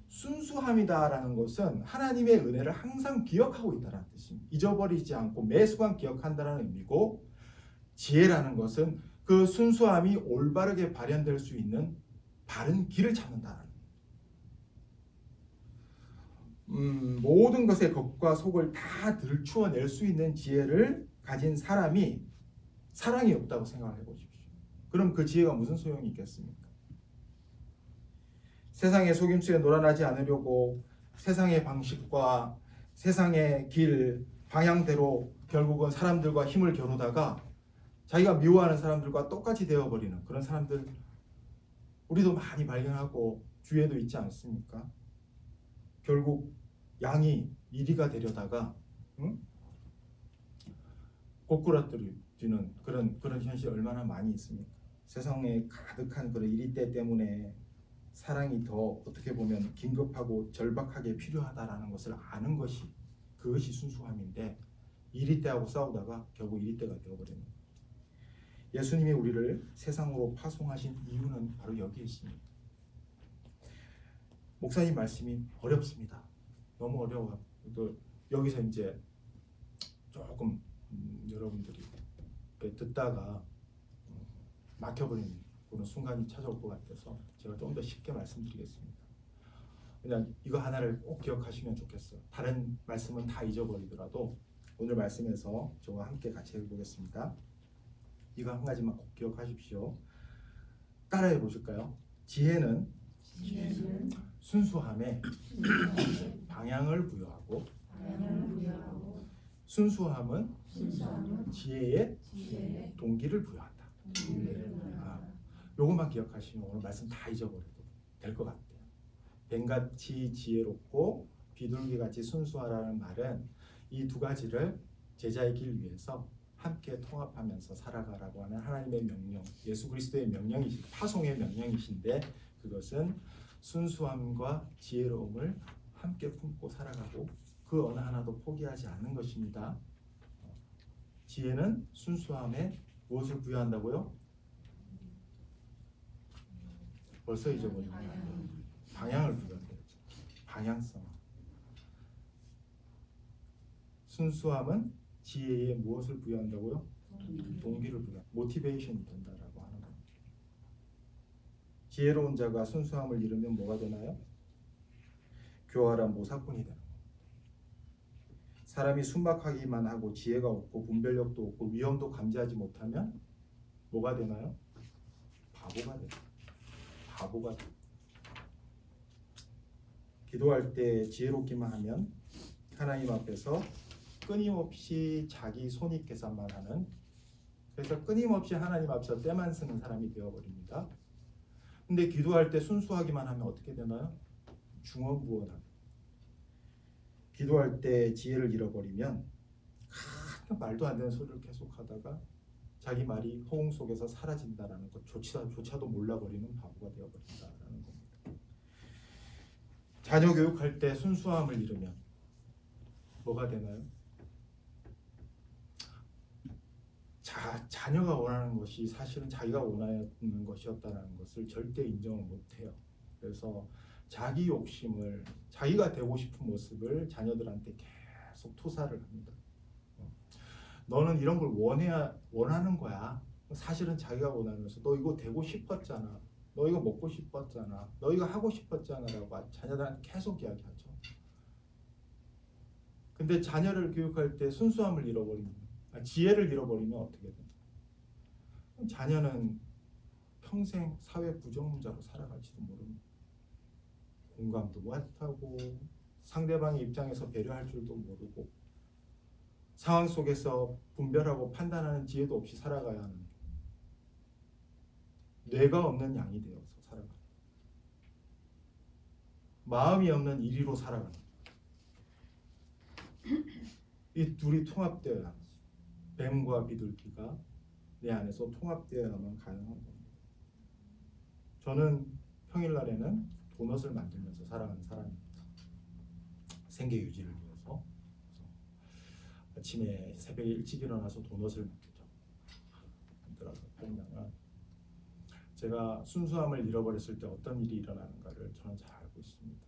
순수함이다라는 것은 하나님의 은혜를 항상 기억하고 있다는 뜻입니다. 잊어버리지 않고 매순간 기억한다는 의미고, 지혜라는 것은 그 순수함이 올바르게 발현될 수 있는 바른 길을 찾는다는 모든 것의 겉과 속을 다 들추어낼 수 있는 지혜를 가진 사람이 사랑이 없다고 생각해 보십시오. 그럼 그 지혜가 무슨 소용이 있겠습니까? 세상의 속임수에 놀아나지 않으려고 세상의 방식과 세상의 길, 방향대로 결국은 사람들과 힘을 겨루다가 자기가 미워하는 사람들과 똑같이 되어버리는 그런 사람들 우리도 많이 발견하고 주위에도 있지 않습니까? 결국 양이 이리가 되려다가 고꾸라뜨리는 그런 현실이 얼마나 많이 있습니까? 세상에 가득한 그런 이리때 때문에 사랑이 더 어떻게 보면 긴급하고 절박하게 필요하다라는 것을 아는 것이 그것이 순수함인데 이리때하고 싸우다가 결국 이리때가 되어버리는 거예요. 예수님이 우리를 세상으로 파송하신 이유는 바로 여기에 있습니다. 목사님 말씀이 어렵습니다. 너무 어려워요. 여기서 이제 조금 여러분들이 듣다가 막혀버리는 그런 순간이 찾아올 것 같아서 제가 좀 더 쉽게 말씀드리겠습니다. 그냥 이거 하나를 꼭 기억하시면 좋겠어요. 다른 말씀은 다 잊어버리더라도 오늘 말씀에서 저와 함께 같이 해보겠습니다. 이거 한 가지만 꼭 기억하십시오. 따라해 보실까요? 지혜는 순수함에 방향을 부여하고 순수함은 지혜에 동기를 부여한다. 요것만 기억하시면 오늘 말씀 다 잊어버려도 될 것 같아요. 뱀같이 지혜롭고 비둘기같이 순수하라는 말은 이 두 가지를 제자의 길 위해서 함께 통합하면서 살아가라고 하는 하나님의 명령, 예수 그리스도의 명령이신 파송의 명령이신데 그것은 순수함과 지혜로움을 함께 품고 살아가고 그 어느 하나도 포기하지 않는 것입니다. 지혜는 순수함에 무엇을 부여한다고요? 벌써 잊어버렸네요. 방향을 부여한다죠. 방향성. 순수함은 지혜에 무엇을 부여한다고요? 동기를 부여. 모티베이션이 된다라고 하는 겁니다. 지혜로운 자가 순수함을 잃으면 뭐가 되나요? 교활한 모사꾼이 되는 겁니다. 사람이 순박하기만 하고 지혜가 없고 분별력도 없고 위험도 감지하지 못하면 뭐가 되나요? 바보가 돼요. 바보가 돼요. 기도할 때 지혜롭기만 하면 하나님 앞에서 끊임없이 자기 손익 계산만 하는, 그래서 끊임없이 하나님 앞에서 때만 쓰는 사람이 되어버립니다. 근데 기도할 때 순수하기만 하면 어떻게 되나요? 중언부언하고. 기도할 때 지혜를 잃어버리면 말도 안 되는 소리를 계속하다가 자기 말이 허공 속에서 사라진다라는 것조차도 몰라버리는 바보가 되어버린다라는 겁니다. 자녀 교육할 때 순수함을 잃으면 뭐가 되나요? 자녀가 원하는 것이 사실은 자기가 원하는 것이었다는 것을 절대 인정을 못해요. 그래서 자기 욕심을, 자기가 되고 싶은 모습을 자녀들한테 계속 투사를 합니다. 너는 이런 걸 원하는 거야. 사실은 자기가 원하면서 너 이거 되고 싶었잖아. 너 이거 먹고 싶었잖아. 너 이거 하고 싶었잖아 라고 자녀들한테 계속 이야기하죠. 근데 자녀를 교육할 때 순수함을 잃어버리면, 지혜를 잃어버리면 어떻게 되나? 자녀는 평생 사회 부적응자로 살아갈지도 모릅니다. 공감도 못하고 상대방의 입장에서 배려할 줄도 모르고 상황 속에서 분별하고 판단하는 지혜도 없이 살아가야 하는, 뇌가 없는 양이 되어서 살아가는, 마음이 없는 이리로 살아가는, 이 둘이 통합되어야 하는, 뱀과 비둘기가 내 안에서 통합되어야만 가능한 겁니다. 저는 평일날에는 도넛을 만들면서 살아가는 사람입니다. 생계 유지를 위해서. 그래서 아침에 새벽에 일찍 일어나서 도넛을 만들죠. 만들어서 팔면 제가 순수함을 잃어버렸을 때 어떤 일이 일어나는가를 저는 잘 알고 있습니다.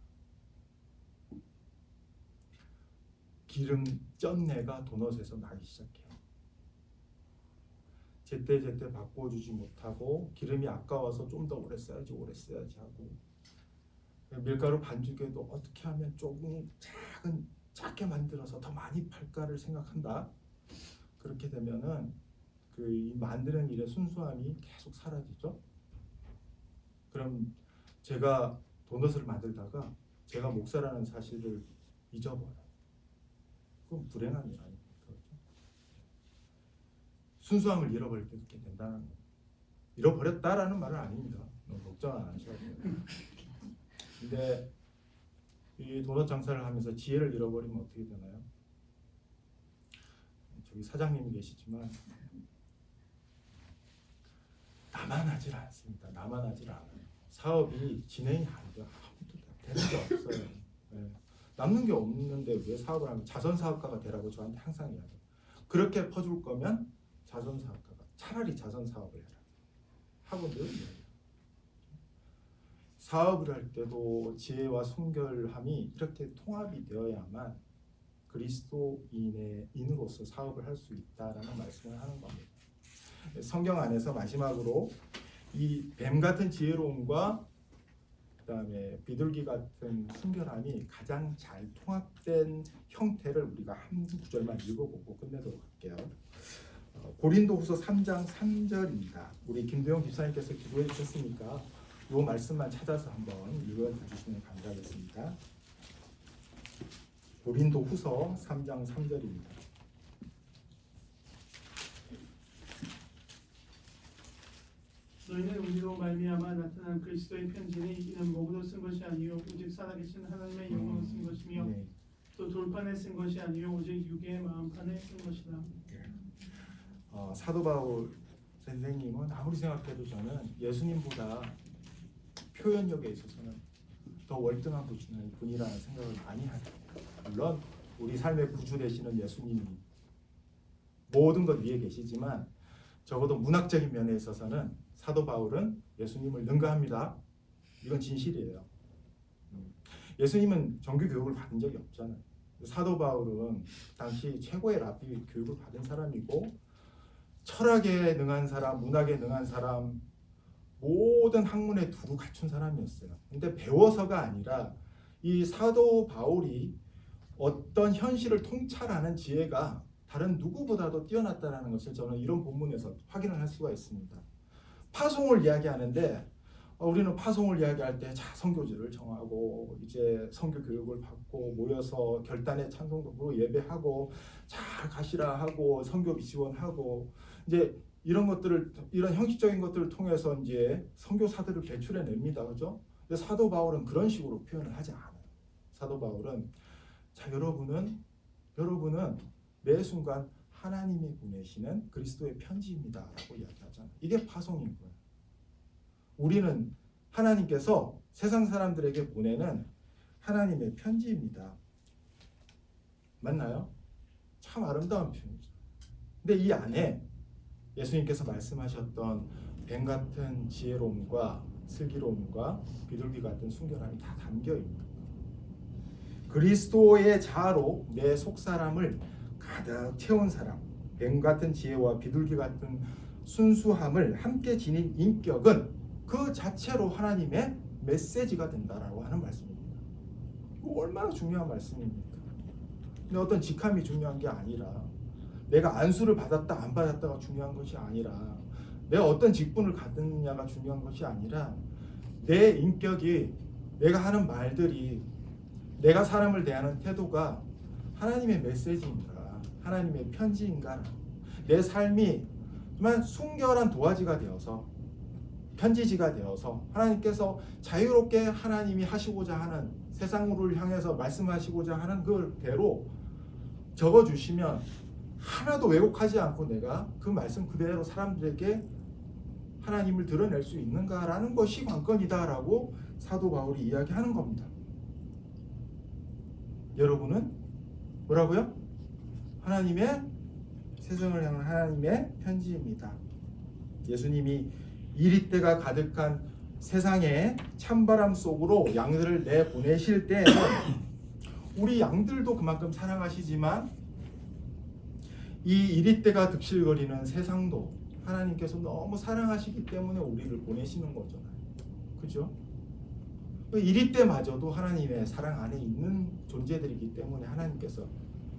기름 쩐내가 도넛에서 나기 시작해요. 제때 바꿔주지 못하고 기름이 아까워서 좀 더 오래 써야지 하고, 밀가루 반죽에도 어떻게 하면 조금 작게 만들어서 더 많이 팔까를 생각한다. 그렇게 되면은 이 만드는 일의 순수함이 계속 사라지죠. 그럼 제가 도넛을 만들다가 제가 목사라는 사실을 잊어버려요. 그건 불행한 일 아닙니까? 순수함을 잃어버릴 때 그렇게 된다는 거예요. 잃어버렸다라는 말은 아닙니다. 너무 걱정 안 하셔도 돼요. 근데 이 도넛 장사를 하면서 지혜를 잃어버리면 어떻게 되나요? 저기 사장님이 계시지만 나만 하질 않습니다. 나만 하질 않아요. 사업이 진행이 안 돼요. 아무도 되는 게 없어요. 네. 남는 게 없는데 왜 사업을 하면 자선 사업가가 되라고 저한테 항상 이야기해요. 그렇게 퍼줄 거면 자선 사업가가 차라리 자선 사업을 해라 하고 늘 이야기해요. 사업을 할 때도 지혜와 순결함이 이렇게 통합이 되어야만 그리스도인으로서 사업을 할 수 있다라는 말씀을 하는 겁니다. 성경 안에서 마지막으로 이 뱀 같은 지혜로움과 그다음에 비둘기 같은 순결함이 가장 잘 통합된 형태를 우리가 한 구절만 읽어보고 끝내도록 할게요. 고린도후서 3장 3절입니다. 우리 김도영 집사님께서 기도해 주셨으니까 이 말씀만 찾아서 한번 읽어주시면 감사하겠습니다. 고린도후서 3장 3절입니다. 너희는 우리로 말미암아 나타난 그리스도의 편지니 이는 목으로 쓴 것이 아니요 오직 살아계신 하나님의 영으로 쓴 것이며 네. 또 돌판에 쓴 것이 아니요 오직 육의 마음판에 쓴 것이다. 사도 바울 선생님은 아무리 생각해도 저는 예수님보다 표현력에 있어서는 더 월등한 분이라는 생각을 많이 하죠. 물론 우리 삶의 구주 되시는 예수님이 모든 것 위에 계시지만 적어도 문학적인 면에 있어서는 사도 바울은 예수님을 능가합니다. 이건 진실이에요. 예수님은 정규 교육을 받은 적이 없잖아요. 사도 바울은 당시 최고의 랍비 교육을 받은 사람이고 철학에 능한 사람, 문학에 능한 사람, 모든 학문에 두루 갖춘 사람이었어요. 근데 배워서가 아니라 이 사도 바울이 어떤 현실을 통찰하는 지혜가 다른 누구보다도 뛰어났다는 것을 저는 이런 본문에서 확인을 할 수가 있습니다. 파송을 이야기하는데 우리는 파송을 이야기할 때 선교지를 정하고 이제 선교 교육을 받고 모여서 결단의 찬송도 부르고 예배하고 잘 가시라 하고 선교비 지원하고 이제 이런 것들을 이런 형식적인 것들을 통해서 이제 선교사들을 배출해 냅니다. 그죠? 근데 사도 바울은 그런 식으로 표현을 하지 않아요. 사도 바울은 자 여러분은 매 순간 하나님이 보내시는 그리스도의 편지입니다라고 이야기하잖아요. 이게 파송인 거예요. 우리는 하나님께서 세상 사람들에게 보내는 하나님의 편지입니다. 맞나요? 참 아름다운 표현이죠. 근데 이 안에 예수님께서 말씀하셨던 뱀 같은 지혜로움과 슬기로움과 비둘기 같은 순결함이 다 담겨 있는 거예요. 그리스도의 자아로 내 속사람을 가득 채운 사람, 뱀 같은 지혜와 비둘기 같은 순수함을 함께 지닌 인격은 그 자체로 하나님의 메시지가 된다라고 하는 말씀입니다. 이거 얼마나 중요한 말씀입니까? 근데 어떤 직함이 중요한 게 아니라 내가 안수를 받았다 안 받았다가 중요한 것이 아니라 내가 어떤 직분을 갖느냐가 중요한 것이 아니라 내 인격이 내가 하는 말들이 내가 사람을 대하는 태도가 하나님의 메시지인가 하나님의 편지인가 내 삶이 정말 순결한 도화지가 되어서 편지지가 되어서 하나님께서 자유롭게 하나님이 하시고자 하는 세상을 향해서 말씀하시고자 하는 그대로 적어주시면 하나도 왜곡하지 않고 내가 그 말씀 그대로 사람들에게 하나님을 드러낼 수 있는가라는 것이 관건이다라고 사도 바울이 이야기하는 겁니다. 여러분은 뭐라고요? 하나님의 세상을 향한 하나님의 편지입니다. 예수님이 이리때가 가득한 세상의 찬바람 속으로 양들을 내보내실 때에는 우리 양들도 그만큼 사랑하시지만 이 이리때가 득실거리는 세상도 하나님께서 너무 사랑하시기 때문에 우리를 보내시는 거잖아요. 그죠? 이리때마저도 하나님의 사랑 안에 있는 존재들이기 때문에 하나님께서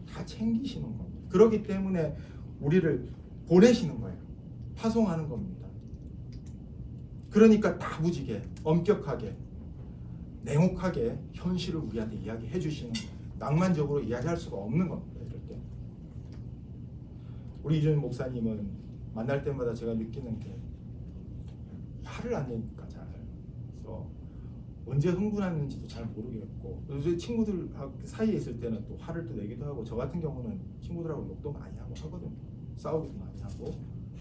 다 챙기시는 겁니다. 그렇기 때문에 우리를 보내시는 거예요. 파송하는 겁니다. 그러니까 다부지게, 엄격하게, 냉혹하게 현실을 우리한테 이야기해 주시는 거예요. 낭만적으로 이야기할 수가 없는 겁니다. 이럴 때 우리 이준영 목사님은 만날 때마다 제가 느끼는 게 화를 안 내니까 잘. 그래서 언제 흥분하는지도 잘 모르겠고, 요새 친구들 사이에 있을 때는 또 화를 또 내기도 하고, 저 같은 경우는 친구들하고 욕도 많이 하고 하거든요. 싸우기도 많이 하고,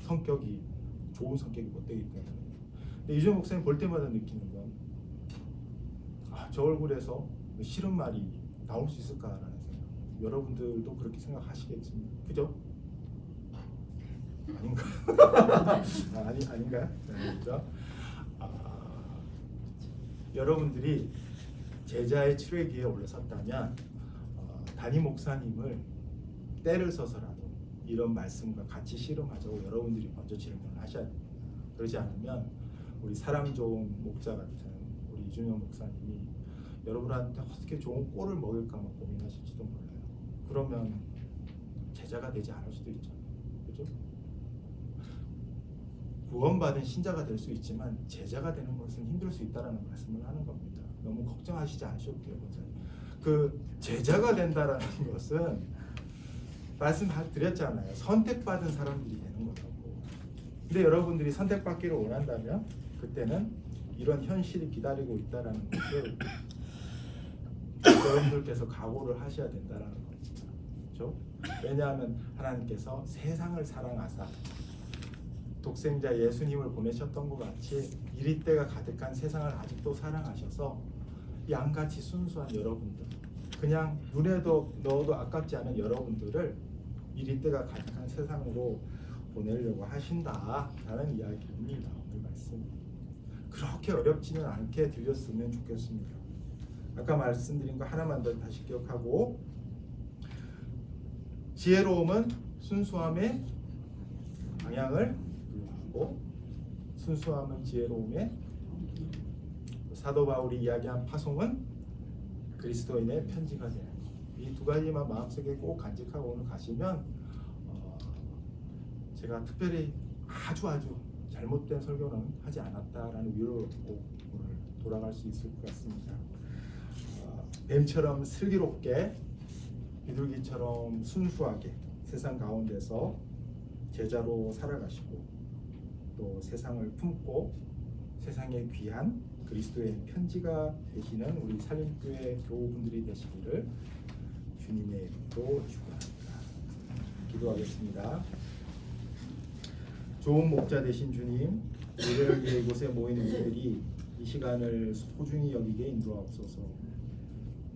성격이 좋은 성격이 못 되기 때문에. 근데 이준영 목사님 볼 때마다 느끼는 건, 저 얼굴에서 싫은 말이 나올 수 있을까라는 생각. 여러분들도 그렇게 생각하시겠지만, 그죠? 아닌가? 아닌가요? 네, 그죠? 여러분들이 제자의 칠회기에 올라섰다면 담임 목사님을 때를 써서라도 이런 말씀과 같이 씨름하자고 여러분들이 먼저 질문을 하셔야 됩니다. 그러지 않으면 우리 사람 좋은 목자 같은 우리 이준영 목사님이 여러분한테 어떻게 좋은 꼴을 먹일까만 고민하실지도 몰라요. 그러면 제자가 되지 않을 수도 있잖아요. 그죠? 구원받은 신자가 될 수 있지만 제자가 되는 것은 힘들 수 있다라는 말씀을 하는 겁니다. 너무 걱정하시지 않으셔도 돼요. 그 제자가 된다라는 것은 말씀드렸잖아요. 선택받은 사람들이 되는 거라고. 근데 여러분들이 선택받기를 원한다면 그때는 이런 현실이 기다리고 있다라는 것을 여러분들께서 각오를 하셔야 된다라는 겁니다. 그렇죠? 왜냐하면 하나님께서 세상을 사랑하사 독생자 예수님을 보내셨던 것 같이 이리때가 가득한 세상을 아직도 사랑하셔서 양같이 순수한 여러분들, 그냥 눈에도 넣어도 아깝지 않은 여러분들을 이리때가 가득한 세상으로 보내려고 하신다라는 이야기입니다. 오늘 말씀 그렇게 어렵지는 않게 들렸으면 좋겠습니다. 아까 말씀드린 거 하나만 더 다시 기억하고, 지혜로움은 순수함의 방향을 하고, 순수함은 지혜로움의, 사도 바울이 이야기한 파송은 그리스도인의 편지가 되는 것. 이 두 가지만 마음속에 꼭 간직하고 오늘 가시면 제가 특별히 아주 잘못된 설교는 하지 않았다라는 위로를 얻고 오늘 돌아갈 수 있을 것 같습니다. 뱀처럼 슬기롭게, 비둘기처럼 순수하게 세상 가운데서 제자로 살아가시고, 또 세상을 품고 세상에 귀한 그리스도의 편지가 되시는 우리 살림교회 교우분들이 되시기를 주님의 이름으로 축원합니다. 기도하겠습니다. 좋은 목자 되신 주님, 우리를 위해 이곳에 모인 우리들이 이 시간을 소중히 여기게 인도하옵소서.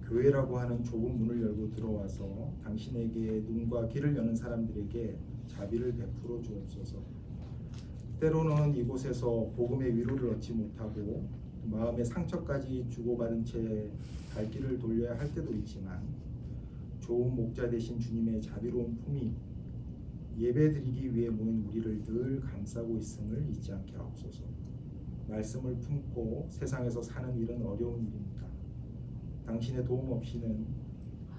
교회라고 하는 좁은 문을 열고 들어와서 당신에게 눈과 귀를 여는 사람들에게 자비를 베풀어 주옵소서. 때로는 이곳에서 복음의 위로를 얻지 못하고 마음의 상처까지 주고받은 채 갈 길을 돌려야 할 때도 있지만, 좋은 목자 되신 주님의 자비로운 품이 예배드리기 위해 모인 우리를 늘 감싸고 있음을 잊지 않게 하옵소서. 말씀을 품고 세상에서 사는 일은 어려운 일입니다. 당신의 도움 없이는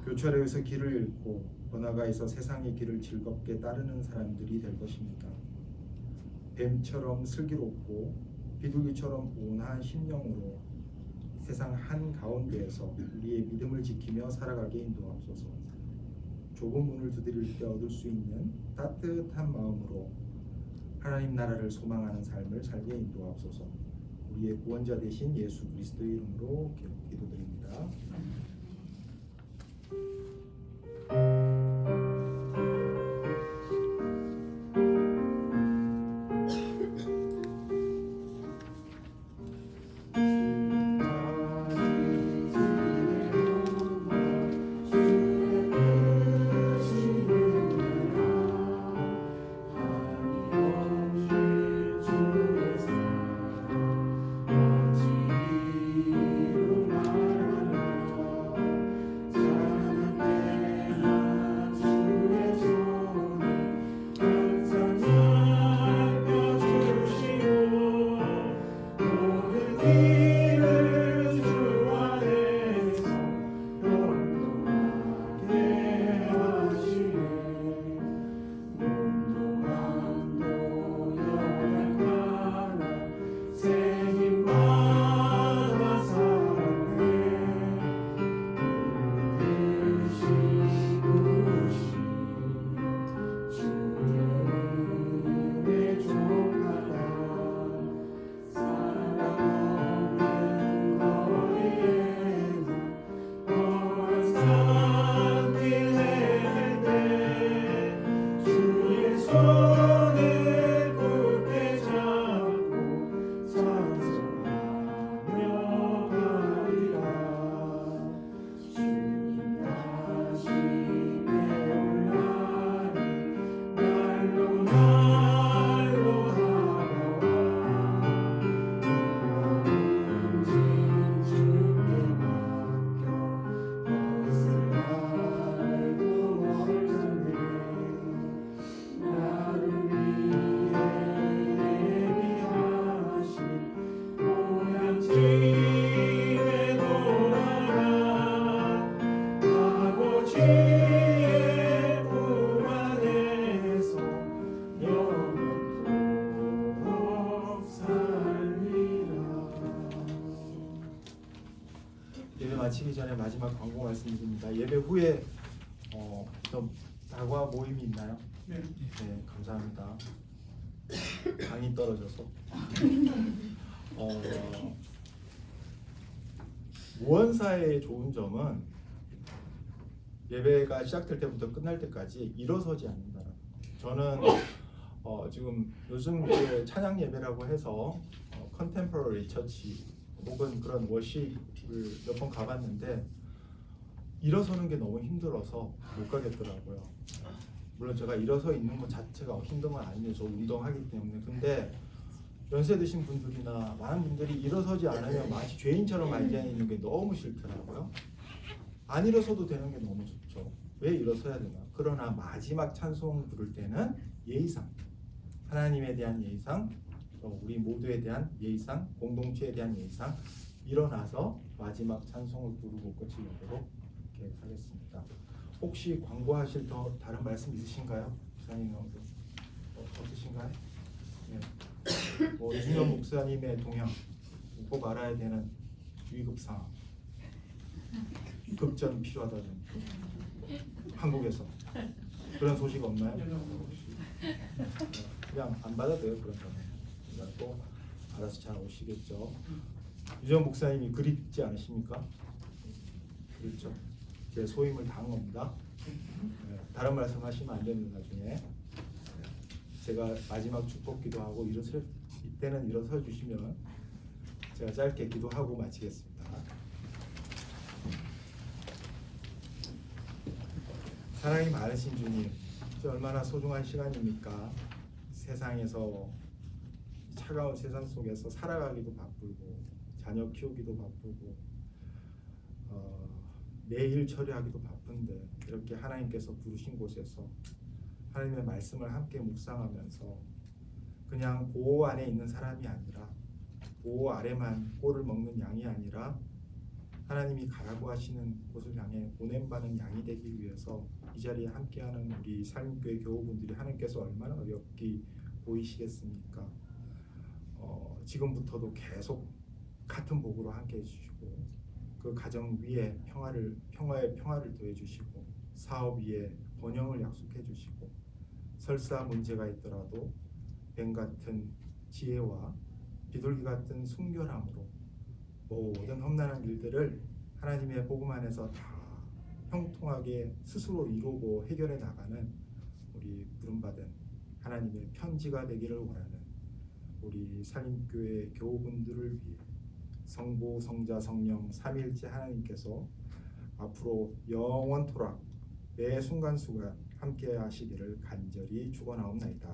교차로에서 길을 잃고 번화가에서 세상의 길을 즐겁게 따르는 사람들이 될 것입니다. 뱀처럼 슬기롭고 비둘기처럼 온화한 심령으로 세상 한가운데에서 우리의 믿음을 지키며 살아가게 인도하옵소서. 좁은 문을 두드릴 때 얻을 수 있는 따뜻한 마음으로 하나님 나라를 소망하는 삶을 살게 인도하옵소서. 우리의 구원자 되신 예수 그리스도의 이름으로 기도드립니다. 마치기 전에 마지막 광고 말씀드립니다. 예배 후에 좀 다과 모임이 있나요? 네. 네, 감사합니다. 당이 떨어져서. 무언사의 좋은 점은 예배가 시작될 때부터 끝날 때까지 일어서지 않는다는 거. 저는 지금 요즘 이제 찬양 예배라고 해서 컨템포러리 처치 혹은 그런 워십을 몇 번 가봤는데 일어서는 게 너무 힘들어서 못 가겠더라고요. 물론 제가 일어서 있는 것 자체가 힘든 건 아니에요. 저 운동하기 때문에. 근데 연세 드신 분들이나 많은 분들이 일어서지 않으면 마치 죄인처럼 앉아 있는 게 너무 싫더라고요. 안 일어서도 되는 게 너무 좋죠. 왜 일어서야 되나? 그러나 마지막 찬송 부를 때는 예의상, 하나님에 대한 예의상, 우리 모두에 대한 예의상, 공동체에 대한 예의상 일어나서 마지막 찬송을 부르고 끝을 내도록 이렇게 하겠습니다. 혹시 광고하실 더 다른 말씀 있으신가요? 목사님 없으신가요? 네. 이준현 목사님의 동향, 꼭 알아야 되는 위급 상황, 급전 필요하다는 한국에서 그런 소식 없나요? 그냥 안 받아도 돼요. 그런 거는 꼭 알아서 잘 오시겠죠. 유전 목사님이 그립지 않으십니까? 그렇죠. 제 소임을 당한 겁니다. 네, 다른 말씀하시면 안 됩니다. 나중에 제가 마지막 축복 기도하고 이때는 일어서 주시면 제가 짧게 기도하고 마치겠습니다. 사랑이 많으신 주님, 얼마나 소중한 시간입니까? 세상에서 차가운 세상 속에서 살아가기도 바쁘고 자녀 키우기도 바쁘고 내일 처리하기도 바쁜데 이렇게 하나님께서 부르신 곳에서 하나님의 말씀을 함께 묵상하면서 그냥 보호 안에 있는 사람이 아니라 보호 아래만 꼴을 먹는 양이 아니라 하나님이 가라고 하시는 곳을 향해 보냄받는 양이 되기 위해서 이 자리에 함께하는 우리 삶교회 교우분들이 하나님께서 얼마나 어렵게 보이시겠습니까? 지금부터도 계속 같은 복으로 함께 해주시고 그 가정 위에 평화의 평화를 더해주시고 사업 위에 번영을 약속해주시고 설사 문제가 있더라도 뱀 같은 지혜와 비둘기 같은 순결함으로 모든 험난한 일들을 하나님의 복음 안에서 다 형통하게 스스로 이루고 해결해 나가는 우리 부름받은 하나님의 편지가 되기를 원하는 우리 산림교회 교우분들을 위해 성부, 성자, 성령 삼위일체 하나님께서 앞으로 영원토록 매 순간순간 함께 하시기를 간절히 축원하옵나이다.